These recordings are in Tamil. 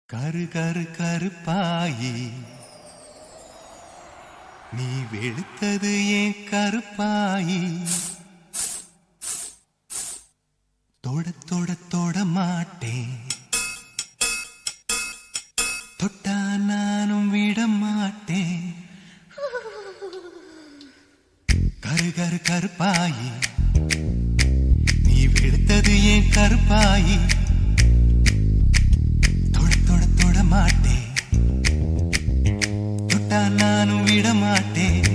கரு கரு கருப்பாயி நீ வெளுத்தது ஏன் கருப்பாயி தொட தொட தொட மாட்டேன் தொட்டா நானும் விட மாட்டேன் கரு கரு கருப்பாயி நீ வெளுத்தது ஏன் கருப்பாயி மாட்டேன் தொட்டா நானும் விட மாட்டேன்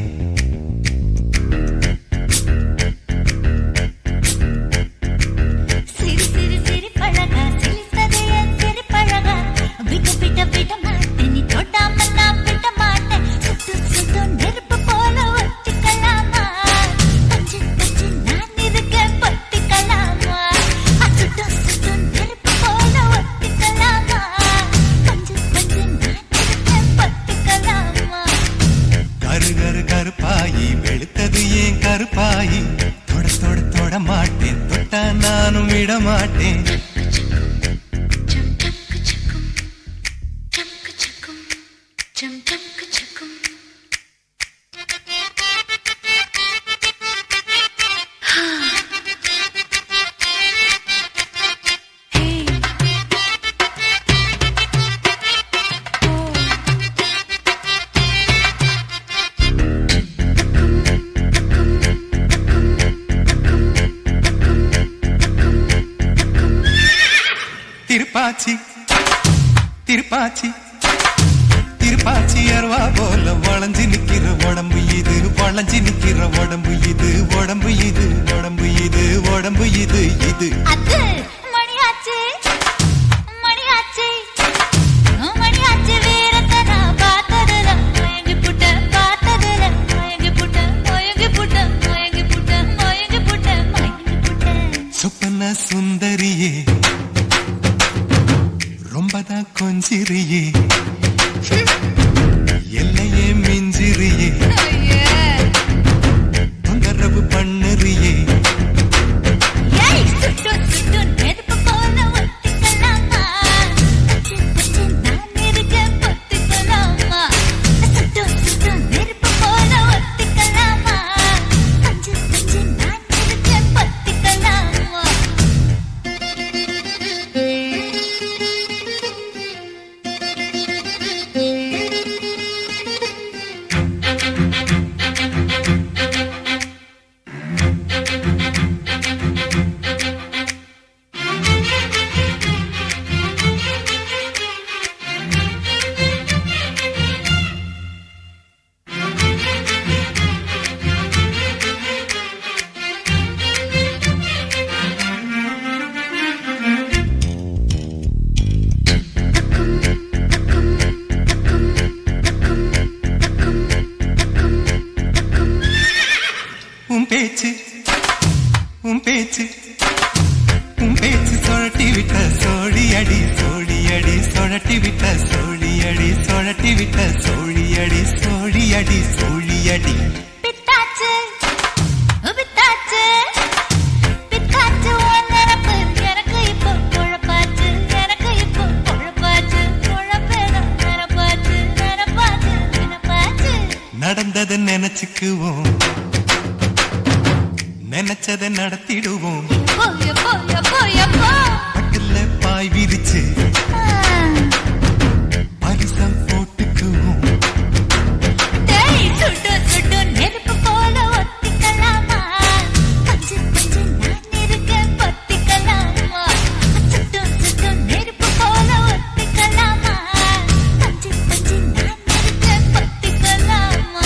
சிறு சிறு சிறு பழகா சிரித்தது என் சிறு பழகா விட்டு விட்ட விட மாட்டேன் நீ தொட்டாம நான் விட மாட்டேன் சுட்டு சுட்டு நெருப்பு போல ஒட்டிக்கலாமா பஞ்சு பஞ்சு நான் இருக்கேன் பத்திக்கலாமா சுட்டு சுட்டு நெருப்பு போல ஒட்டிக்கலாமா கரு கரு கருப்பாயி வெளுத்தது ஏன் கருப்பாயி தொட தொட தொட மாட்டேன் தொட்டா நானும் விட மாட்டேன் திருப்பாச்சி திருப்பாச்சி திருப்பாச்சி அருவா போல வளைஞ்சு நிக்கிற உடம்பு இது வளைஞ்சு நிக்கிற உடம்பு இது உடம்பு இது உடம்பு இது உடம்பு இது இது மணியாச்சு மணியாச்சு மணியாச்சு வீரத்தை நான் பார்த்ததுல மயங்கி புட்ட பார்த்ததுல மயங்கி புட்ட மயங்கி புட்ட மயங்கி புட்ட மயங்கி புட்ட மயங்கி புட்ட சொப்பன சுந்தரியே ரொம்பதான் கொஞ்சிரியே எல்லையே மிஞ்சிரியே தொந்தரவு பண்ணுறியே சுட்டு சுட்டு நெருப்பு போல ஒட்டிக்கலாமா நான் இருக்கேன் பொத்திக்கலாமா சுட்டு சுட்டு நெருப்பு போல ஒட்டிக்கலாமா பஞ்சு பஞ்சு நான் இருக்கேன் பொத்திக்கலாமா பேச்சு உன் பேச்சு உன் பேச்சு சொழட்டி விட்ட சோழி அடி சொழட்டி விட்ட சோழி விட்ட சோழி அடி பித்தாச்சு பித்தாச்சு பித்தாச்சு உன்னரப்பு எனக்கு இப்போ குழப்பாச்சு எனக்கு இப்போ குழப்பாச்சு குழப்பேதான் நிரப்பாச்சு நிரப்பாச்சு நிரப்பாச்சு நடந்ததை நினைச்சுக்குவோம் நினைச்சதை நடத்திடுவோம் பட்டுல பாய் விரிச்சு பரிசம் போட்டுக்குவோம் சுட்டு சுட்டு நெருப்பு போல ஒத்திக்கலாமா பஞ்சு பஞ்சு நான் இருக்கேன் பத்திக்கலாமா சுட்டு சுட்டு நெருப்பு போல ஒத்திக்கலாமா பஞ்சு பஞ்சு நான் இருக்கேன் பத்திக்கலாமா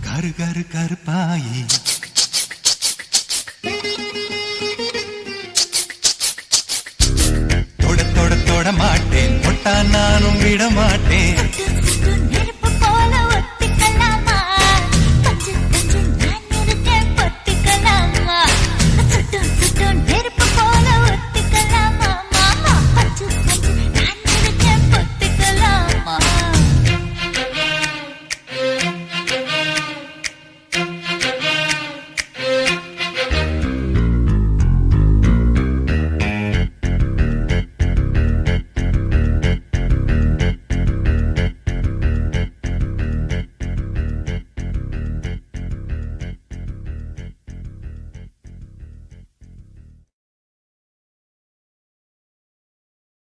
கரு கரு கருப்பாயி தொட தொட தொட மாட்டேன் தொட்டா நானும் விட மாட்டேன்